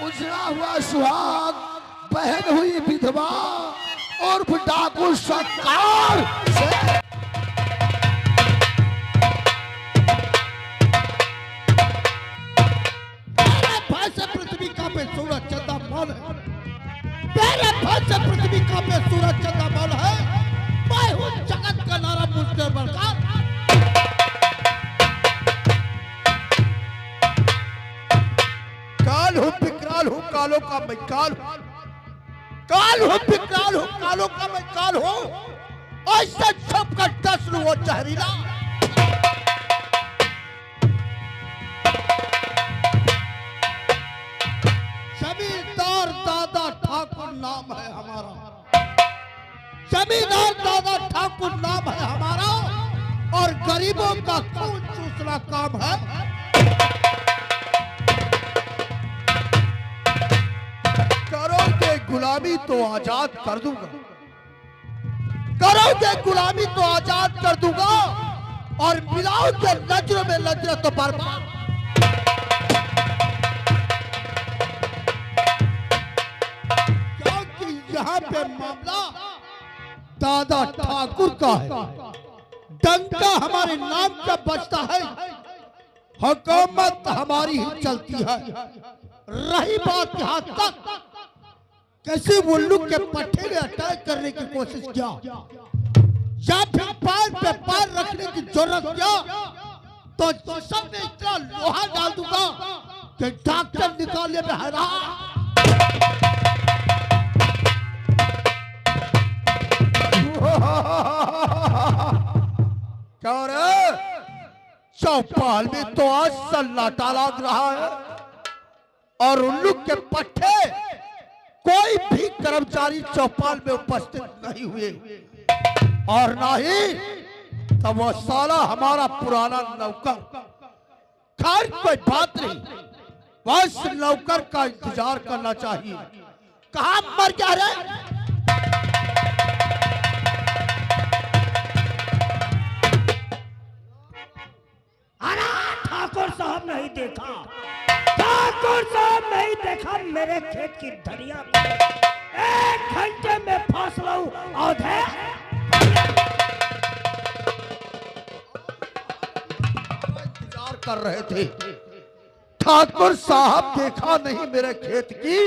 उजड़ा हुआ सुहाग, बहन हुई विधवा और डाकू सरकार से पृथ्वी का पे सूरज चंदा मौल है। मेरे भय से पृथ्वी का पे सूरज चंदा मौल है। मैं हूँ जगत का नारा मुझसे बढ़कर। काल हूँ विकराल हूँ कालों का मैं काल हूँ। काल हूँ विकराल हूँ कालों का मैं काल हूँ। ऐसे सबका दस लू वो जहरीला। जमींदार दादा ठाकुर नाम है हमारा। जमींदार दादा ठाकुर नाम है हमारा और गरीबों का खून चूसना काम है। करोगे गुलामी तो आजाद कर दूंगा। करोगे गुलामी तो आजाद कर दूंगा और मिलाओगे नजर में नजर तो बर्बाद। यहाँ पे मामला दादा ठाकुर का है। डंका हमारे नाम का बजता है। हुकूमत हमारी ही चलती है। रही बात यहाँ तक कैसे उल्लू के पट्टे में अटैक करने की कोशिश किया या फिर पैर पे पैर रखने की जरूरत किया तो जिस्म में इतना लोहा डाल दूंगा कि डॉक्टर निकालने में हैरान। क्या रे चौपाल में तो आज सन्नाटा लग रहा है और उल्लू के पट्टे कोई भी कर्मचारी चौपाल में उपस्थित नहीं हुए और ना ही तब वो साला हमारा पुराना नौकर। खैर कोई बात नहीं, बस नौकर का इंतजार करना चाहिए। कहाँ मर गया रे? ठाकुर साहब नहीं देखा। ठाकुर साहब नहीं देखा मेरे खेत की धनिया। 1 घंटे में फासला औधे इंतजार कर रहे थे। ठाकुर साहब देखा नहीं मेरे खेत की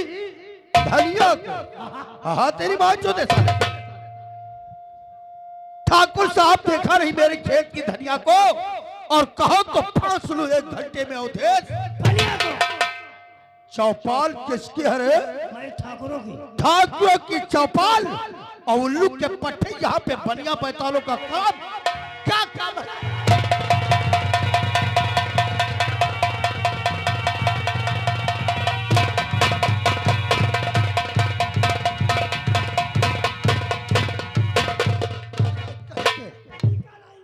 धनिया को। हाँ तेरी बात जो देखा। ठाकुर साहब देखा नहीं मेरे खेत की धनिया को और कहो तो फांस लो 1 घंटे में अवधेश। चौपाल किसकी है? ठाकुरों की। ठाकुरों की चौपाल और उल्लू के पट्टे यहाँ पे बनिया बैतालों का काम। क्या काम है?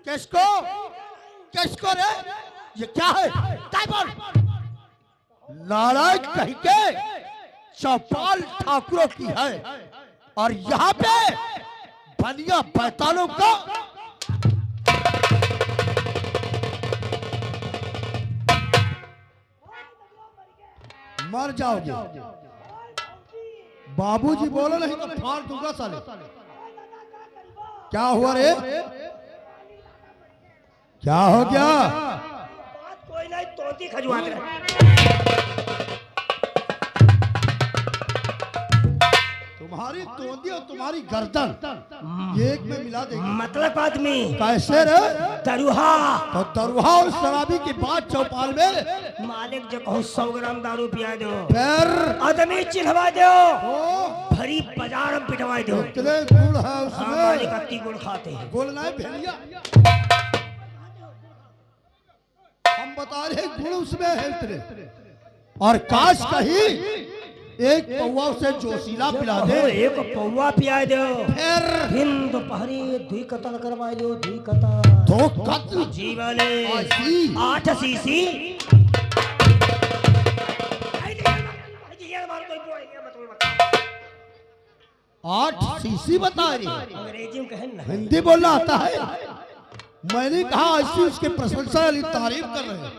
किसको किसको रे? ये क्या है? बोल। नारायण कहीं के चौपाल ठाकुरों की है और यहाँ पे बनिया बैतालों का। मर जाओगे। बाबूजी बोलो नहीं तो फाड़ दूंगा साले। क्या हुआ रे? क्या हो गया? बात कोई नहीं, तोती खजुआ के तुम्हारी तोंदी और तुम्हारी गर्दन एक में मिला देंगे। मतलब आदमी कैसे रे? दरुहा तो दरुहा और शराबी की बात चौपाल में। मालिक जो कहो 100 ग्राम दारू पिया दो, फिर आदमी चिल्हवा दो, भरी बाजार में पिटवा दो। इतने गुड़ है उसमें। मालिक अति गुड़ खाते हैं। गुड़ नहीं भेलिया। हम बता रहे गुड़ उसमें है इतने। और काश कहीं एक पौवा से जोशीला पिला दे। एक पौवा पिया दो, फिर दोपहरी 2 कतल करवा दो। 2 कतल 2 कत्ल जी वाले 8 सीसी। आठ सीसी बता रही। अंग्रेजी में कहन ना, हिंदी बोलना आता है? मैंने कहा ऐसी उसके प्रशंसा वाली तारीफ कर रहे हैं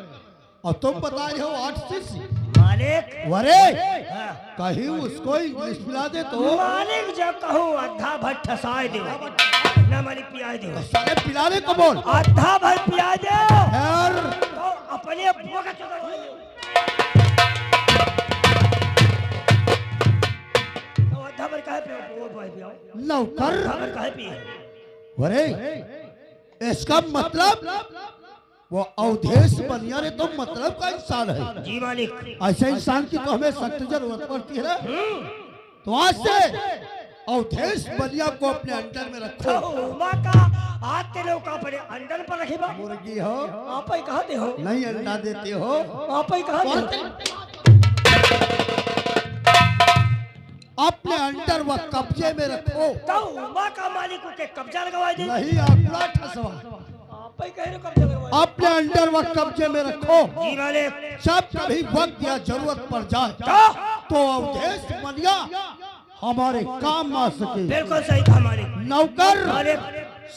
और तुम बता रहे हो 8 सीसी। मालिक वरे कहीं उसको इंग्लिश पिला दे तो मालिक जब कहूँ आधा भर ठसाए दो ना मालिक पिया दो साले पिलाने को बोल आधा भर पिया दो यार तो अपने बुआ का चुदर हो जाओ। तो आधा भर काहे पियो वो भाई पियो नौकर आधा भर काहे पिए अरे इसका मतलब वो अवधेश बनिया रे तो मतलब का इंसान है। जी मालिक ऐसे इंसान की तो हमें सख्त जरूरत पड़ती है। तो आज से अवधेश बनिया को अपने अंडर में रखो। उमा का हाथ तेरे का अपने अंडर पर रखे बा मुर्गी हो आप ही कहते हो नहीं अंडा देते हो आप ही कहते हो अपने अंडर व कब्जे में रखो। तो उमा का मालिक के कब्जा लगवा दे नहीं आंकड़ा ठसवा आप ही कह रहे हो कब्जा लगवा अपने अंडर व कब्जे में रखो। जी मालिक जब कभी वक्त या जरूरत पड़ जाए क्या तो अवधेश बनिया हमारे काम आ सके। बिल्कुल सही था मालिक नौकर मालिक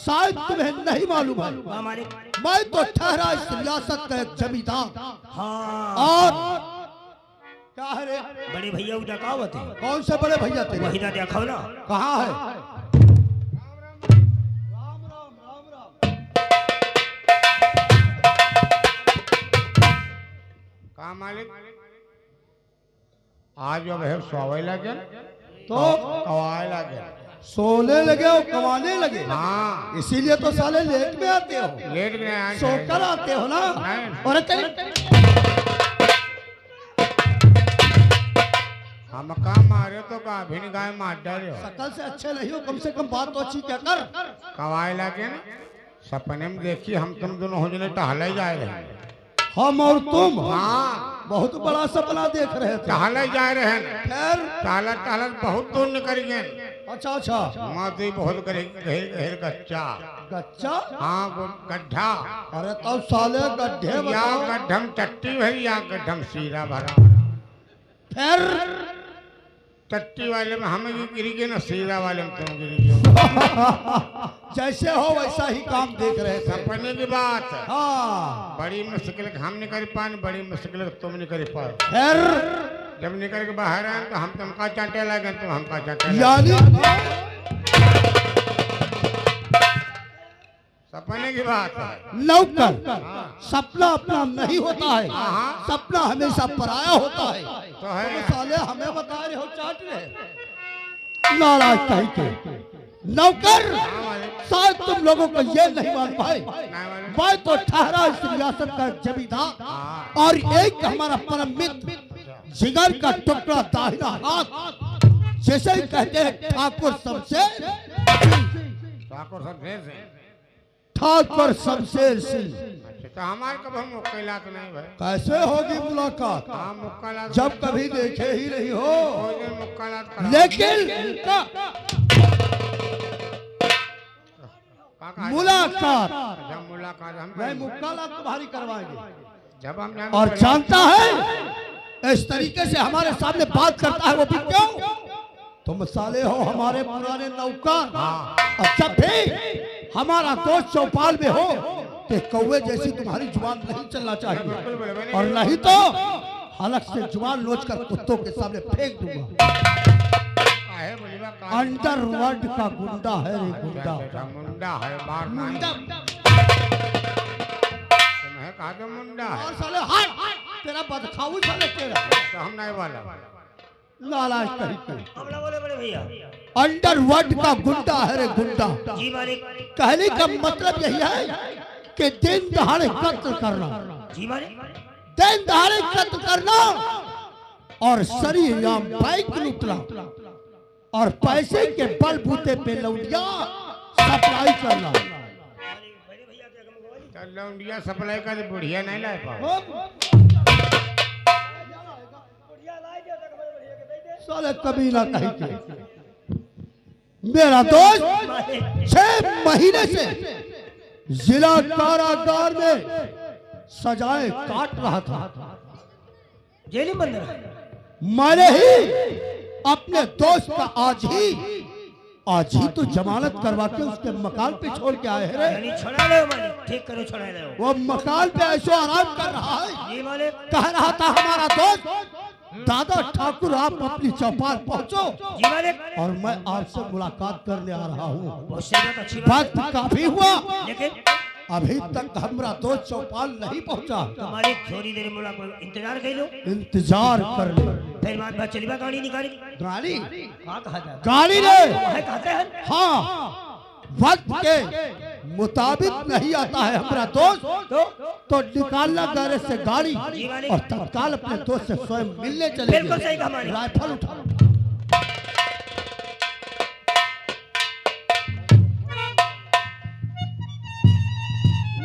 शायद तुम्हें नहीं मालूम है हाँ मालिक मैं तो ठहरा इस रियासत का एक जमींदार हाँ और क्या है रे बड़े भैया उठा कहावत है कौन से बड़े भैया तेरे वही ना देखो ना कहाँ है कहाँ मालिक आज जब है सोवे लगे तो कवाए लगे सोने लगे और कमाने लगे। हाँ इसीलिए तो साले लेट में आते हो लेट गए आज सोकर आते हो ना। नहीं। और तेरी हम काम मारे तो का भिन गाय मार डाले शकल से अच्छे नहीं हो कम से कम बात तो अच्छी क्या कर। कवाए लगे ना सपने में देखी हम तुम दोनों हो जने टहले जाए रहे हम और तुम हाँ बहुत बड़ा सपना देख रहे थे। टहले जा रहे हैं खैर टहलत टहलत बहुत दूर निकल गए अच्छा अच्छा माती बहुत गहर गहर गच्चा गच्चा हाँ वो गड्ढा अरे तब साले गड्ढे या बताओ। गड्ढम टट्टी भरी या गड्ढम सीरा भरा फिर टट्टी वाले में हम गिरी गए ना सीरा वाले में तुम गिरी गए जैसे हो वैसा ही काम देख रहे थे। सपने की बात है हाँ बड़ी मुश्किल हम नहीं कर पाए बड़ी मुश्किल तुम नहीं कर पाए फिर जब निकल के बाहर आए तो हम तुमका चाटे लगे तुम हमका चाटे लगे। यानी सपने की बात है नौकर सपना अपना नहीं होता है हाँ। सपना हमेशा पराया होता है। तो है तुम साले हमें बता रहे हो चाट रहे नाराज कहीं के नौकर शायद तुम लोगों को ये नहीं मान पाए मैं तो ठहरा इस रियासत का जमींदार और एक हमारा परम मित्र जिगर का टुकड़ा दाहिना हाथ जैसे ही कहते हैं ठाकुर शमशेर ठाकुर सब भेज हैं ठाकुर शमशेर सिंह। अच्छा तो हमारे कब हम मुक्कलात नहीं भाई कैसे होगी मुलाकात हाँ मुक्कलात जब कभी देखे ही नहीं हो। कोई दिन मुक्कलात करा लेकिन उनका मुलाकात जब मुलाकात हम मैं मुक्कालात तुम्हारी करवाएंगे जब हम जान और जानता है इस तरीके से हमारे सामने बात करता है वो भी क्यों तुम साले हो हमारे पुराने नौकर और जब भी हमारा दोस्त चौपाल में हो तो कौवे जैसी तुम्हारी जुबान नहीं चलना चाहिए और नहीं तो हलक से जुबान नोच कर कुत्तों के सामने फेंक दूंगा। काहे बोलिबा का अंडरवर्ल्ड का गुंडा है रे गुंडा मुंडा है मार मुंडा तुम्हें कहा तो मुंडा है और साले हट तेरा बदखाऊ साले तेरा तो हम नहीं वाला नालाज कहीं के अपना बोले बड़े भैया अंडरवर्ल्ड का गुंडा है रे गुंडा। जी मालिक कहने का मतलब यही है कि दिन दहाड़े कत्ल करना जी मालिक दिन दहाड़े कत्ल करना और शरीर या बाइक लूटना और पैसे के बलबूते पे लौटिया सप्लाई करना। तो लौंडिया सप्लाई कर बुढ़िया नहीं ला पाओ साले कभी ना कहीं के मेरा दोस्त 6 महीने से जिला कारागार में सजाए काट रहा था। जेली मंदिर मैंने ही अपने दोस्त का आज ही तो जमानत करवा के उसके मकान पे छोड़ के आए हैं रे। यानी छोड़ा ले मालिक ठीक करो छोड़ा ले वो मकान पे ऐसो आराम कर रहा है जी मालिक कह रहा था हमारा दोस्त दादा ठाकुर आप अपनी चौपाल पहुंचो जी मालिक। और मैं आपसे मुलाकात करने आ रहा हूँ। बहुत सही बात, अच्छी बात। वक्त काफी हुआ, लेकिन अभी तक हमरा दोस्त चौपाल नहीं पहुंचा। तो मालिक थोड़ी देर मुलाकात इंतजार कर लो, इंतजार कर ले। फिर बात बात चली बा गाड़ी निकाली। गाड़ी कहाँ कहा जाता गाड़ी रे, है, कहते हैं हाँ वक्त के मुताबिक नहीं आता है हमारा दोस्त, तो निकालना गैरेज से गाड़ी और तत्काल अपने दोस्त से स्वयं मिलने चले। बिल्कुल सही कहा मालिक। राइफल उठा।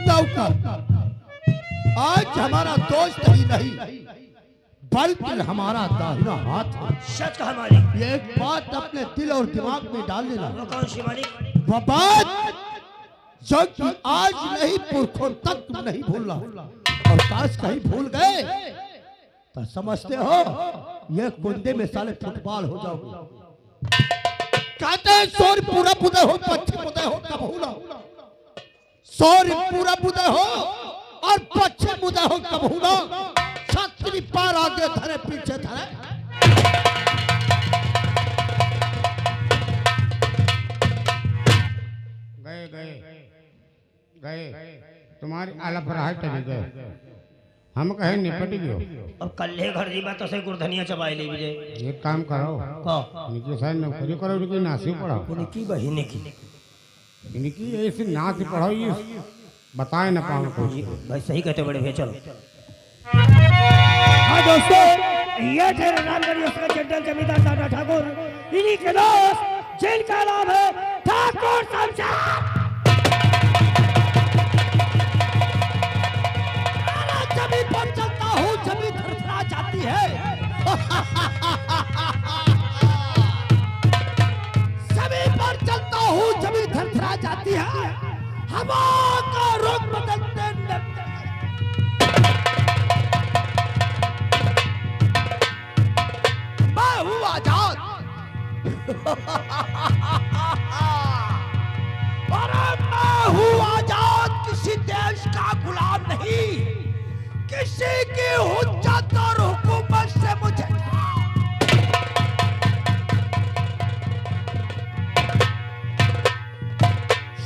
नौकर, आज हमारा दोस्त ही नहीं बल्कि हमारा दाहिना हाथ है। सच कहा मालिक। ये एक बात अपने दिल और दिमाग में डाल लेना। वो कौन सी मालिक? वह बात जो कि आज नहीं पुरखों तक तुम नहीं भूलना, और काश कहीं भूल गए तो समझते हो ये कुंडे में साले फुटबॉल हो जाओगे। कहते हैं सौर पूरा बुदे हो पश्चिम बुदे हो कब भूला, सौर पूरा बुदे हो और पश्चिम बुदे हो कब भूला। छतरी पार आगे धरे पीछे धरे, गए गए गए तुम्हारी आला फराह चली गए, हम कहे निपट गयो। अब कल्ले घर जी बात से गुरधनिया चबाई ले विजय। एक काम करो, का इनकी सारी नौकरी करो, इनकी नासी पढ़ाओ, इनकी बहिनी की इनकी ऐसी नाच पढ़ाओ ये बताए ना पाओ कुछ। भाई सही कहते बड़े भैया। चलो हाँ दोस्तों, ये थे रामगढ़ उसका जनरल जमींदार दादा ठाकुर, इन्हीं के दोस्त जिनका नाम है ठाकुर शमशेर। जमीन पर चलता हूँ जमीन थरथरा जाती है। जमीन पर चलता हूँ जमीन थरथरा जाती है, हवा का रुख बदलते मैं हूँ आजाद। अरे मैं हूँ आजाद, किसी देश का गुलाम नहीं, किसी की हुज्जत और हुकूमत से मुझे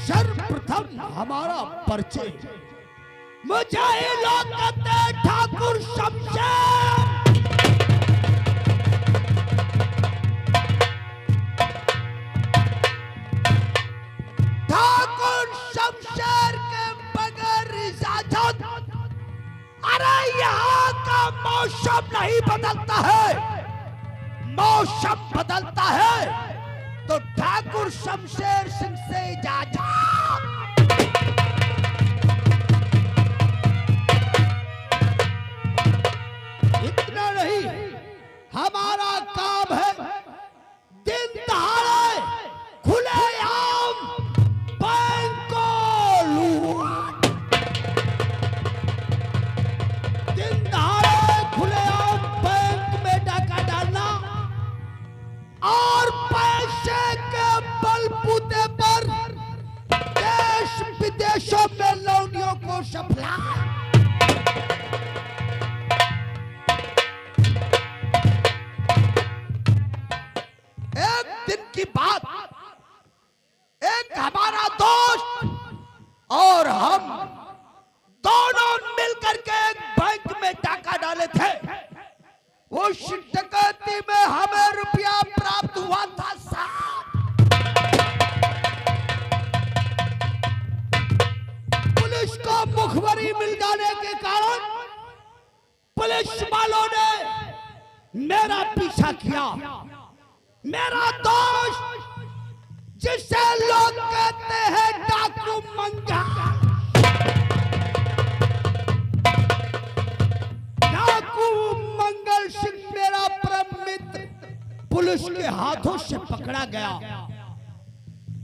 सर्वप्रथम हमारा परिचय, मुझे लोग कहते हैं ठाकुर शमशेर। ठाकुर शमशेर के बगैर इजाजत अरे यहाँ का मौसम नहीं बदलता है, मौसम बदलता है तो ठाकुर शमशेर सिंह से इजाजत। इतना नहीं, हमारा काम है दिन दहाड़े खुलेआम बैंक को लूट, दिन दहाड़े खुलेआम बैंक में डाका डालना और पैसे के बलबूते पर देश विदेशों में लौंडियों को सप्लाई। एक दिन की बात, एक हमारा दोस्त और हम दोनों मिलकर के एक बैंक में डाका डाले थे। उस डकैती में हमें रुपया प्राप्त हुआ था साहब। पुलिस को मुखबरी मिल जाने के कारण पुलिस वालों ने मेरा पीछा किया। मेरा दोस्त जिसे लोग कहते हैं डाकू मंगा, डाकू मंगल सिंह मेरा परम मित्र पुलिस के हाथों से पकड़ा गया।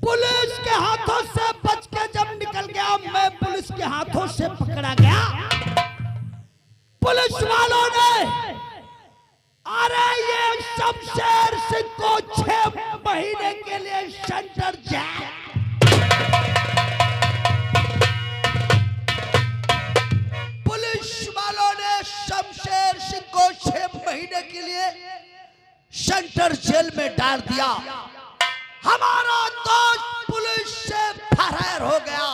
पुलिस के हाथों से बच के जब निकल गया, मैं पुलिस के हाथों से पकड़ा गया। पुलिस वालों ने अरे ये शमशेर सिंह को 6 महीने के लिए सेंटर जेल, पुलिस वालों ने शमशेर सिंह को 6 महीने के लिए सेंटर जेल में डाल दिया। हमारा दोस्त पुलिस से फरार हो गया।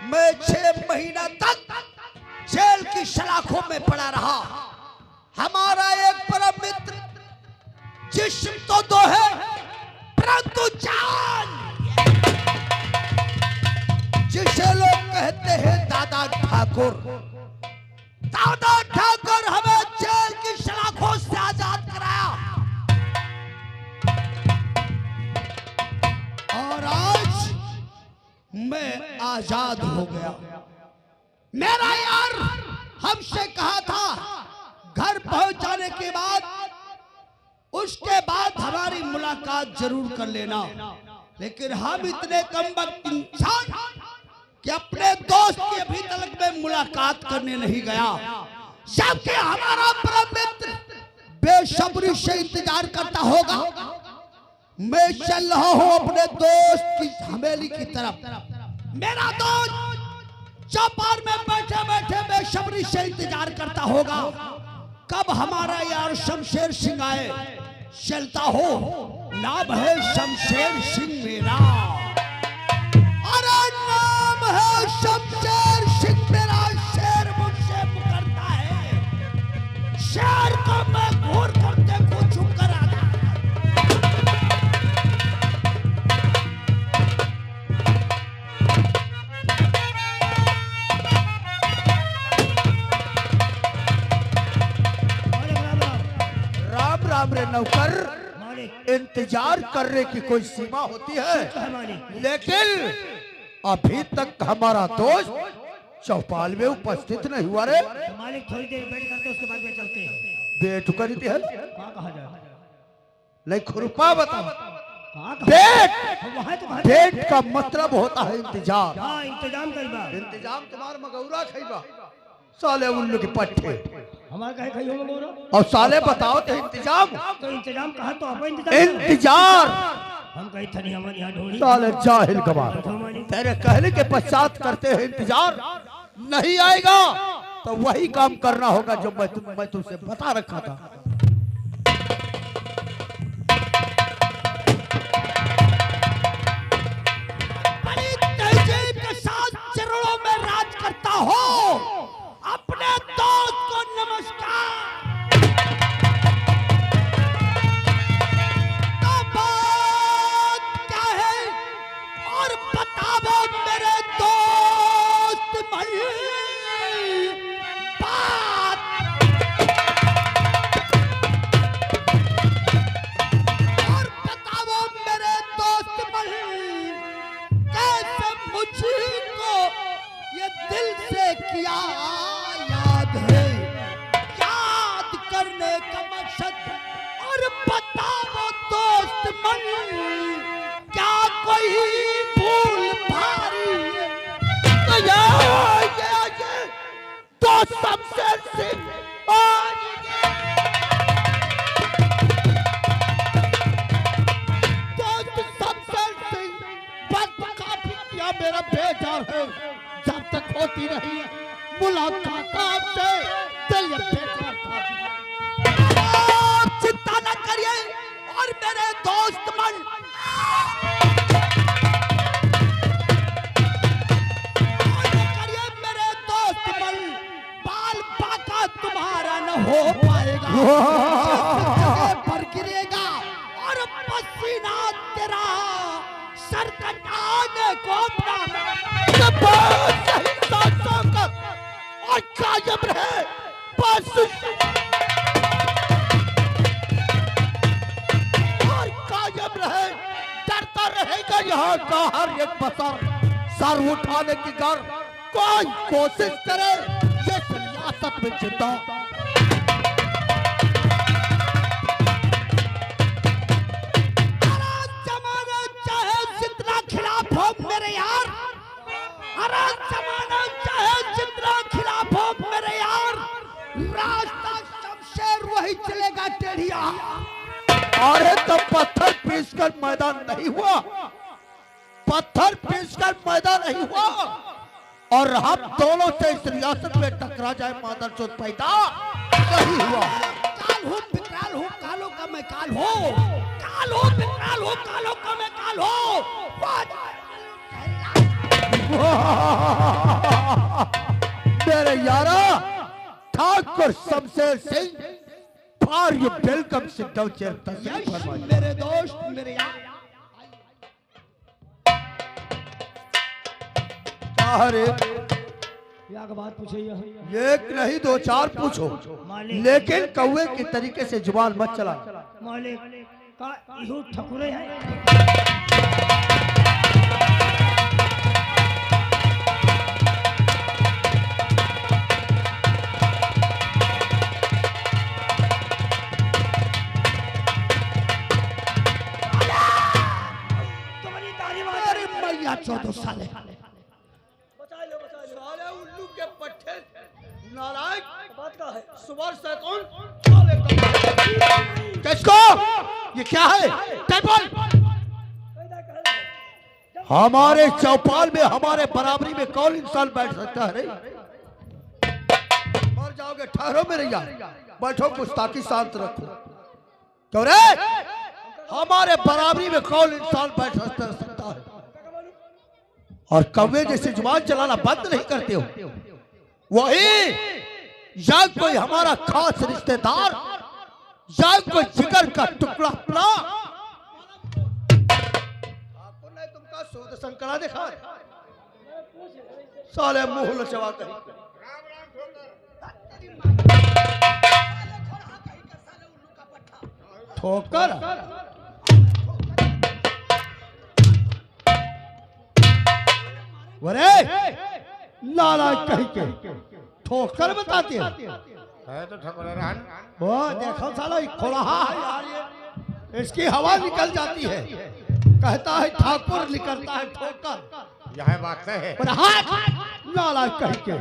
मैं 6 महीना तक जेल की सलाखों में पड़ा रहा। हमारा एक परम मित्र, जिस्म तो दो है परंतु जान, जिसे लोग कहते हैं दादा ठाकुर, दादा ठाकुर हमें जेल की सलाखों से आजाद कराया। और आज मैं आजाद हो गया। मेरा यार हमसे कहा था घर पहुंच जाने के बाद, उसके बाद हमारी मुलाकात जरूर कर लेना, लेकिन हम इतने कमबख्त इंसान कि अपने दोस्त के भी तलक में मुलाकात करने नहीं गया। जबकि हमारा परम मित्र बेसब्री से इंतजार करता होगा। मैं चल रहा हूं अपने दोस्त की हवेली की तरफ। मेरा दोस्त चौपाल में बैठे बैठे बेसब्री से इंतजार करता होगा कब हमारा यार शमशेर सिंह आए। चलता हो, नाम है शमशेर सिंह मेरा, अरे नाम है शमशेर सिंह मेरा। शेर मुझसे पुकारता है, शेर को मैं घूर करते को चुप करा था। राम राम रे नौकर, इंतजार करने की कोई सीमा होती है, लेकिन अभी तक हमारा दोस्त चौपाल में उपस्थित नहीं हुआ रे। मालिक थोड़ी देर वेट करते, उसके बाद में चलते हैं। बेट करी थी हल कहाँ जाए? नहीं खुरपा बताओ। कहाँ बेट, वहाँ तो बेट का मतलब होता है इंतजार। हाँ, इंतजाम करीबा। इंतजाम तुम्हारा मगौरा खैबा, साले उल्लू के पट्टे। हमारा कहे खाइयो में बोलो। और साले बताओ तो इंतजाम, तो इंतजाम कहा तो आप इंतजाम। इंतजार हम कहीं थनी हमारे यहाँ ढूंढी। साले जाहिल गवार, तेरे कहने के पश्चात करते हैं इंतजार। नहीं आएगा तो वही काम करना होगा जो मैं तुमसे बता रखा था। बड़ी तहजीब के साथ चरणों में राज करता हो अपने दोस्त को नमस्कार। तो बात क्या है और बताओ मेरे दोस्त भाई, बात। और बताओ मेरे दोस्त भाई, कैसे मुझको ये दिल से किया याद है, याद करने का मकसद। और बताओ दोस्त मन, क्या कोई भूल भारी तो ये तो शमशेर सिंह दोस्त शमशेर सिंह वक्त काफी किया मेरा बेजार है। जब तक होती रही मुलाकात आपसे दिल बेकार था। चिंता न करिए और मेरे दोस्त मन, करिए मेरे दोस्त मन, बाल बाका तुम्हारा न हो पाएगा, पर गिरेगा और पसीना तेरा सर कटाने को और कायम रहे बस, और कायम रहे, डरता रहेगा यहाँ का हर एक बसर। सर उठाने की कर कोई कोशिश करे ये सियासत में जिंदा। जमाना चाहे जितना खिलाफ हो मेरे यार, अरे जमाना चाहे जितना खिलाफ हो मेरे यार, रास्ता शमशेर वही चलेगा टेढ़िया। अरे तो पत्थर पीसकर मैदान नहीं हुआ, पत्थर पीसकर मैदान नहीं हुआ, और हम दोनों से इस रियासत में टकरा जाए मादरचोद पैदा नहीं हुआ। काल हूँ विकराल हूँ, कालो का मैं काल हो, काल हो, विकराल हो, कालों का मैं काल हो। मेरे यारा Thakur Shamsher Singh, for you welcome, sit down chair. Yash मेरे दोस्त, मेरे यार। अरे या का बात पूछे एक नहीं दो चार पूछो, लेकिन कौवे के तरीके से जुबान मत चला। मालिक का इहो ठकुरे है। तुम्हारी तारीफ अरे मैया 14 साल है। साले उल्लू के पट्टे नालायक बात का है। सुवर शैतान साले का किसको? ये क्या है? टेबल हमारे चौपाल में हमारे बराबरी में कौन इंसान बैठ सकता है? मर जाओगे। ठहरो मेरे यार, बैठो, गुस्ताखी शांत रखो। क्यों रे? हमारे बराबरी में कौन इंसान बैठ सकता है? और कौवे जैसे जुबान चलाना बंद नहीं करते हो। वही या कोई हमारा खास रिश्तेदार या कोई जिगर का टुकड़ा अपना। आपको नहीं तुमका सूद संकरा देखा साले मुंह लचवा कर ठोकर। वरे लाला कह के ठोकर बताते हैं। है तो ठकुरे रहन। वो देखो साला खोलहा है यार, ये इसकी हवा निकल जाती है। कहता है ठाकुर, निकलता है ठोकर। यह बात है। पर हाथ नाला कह के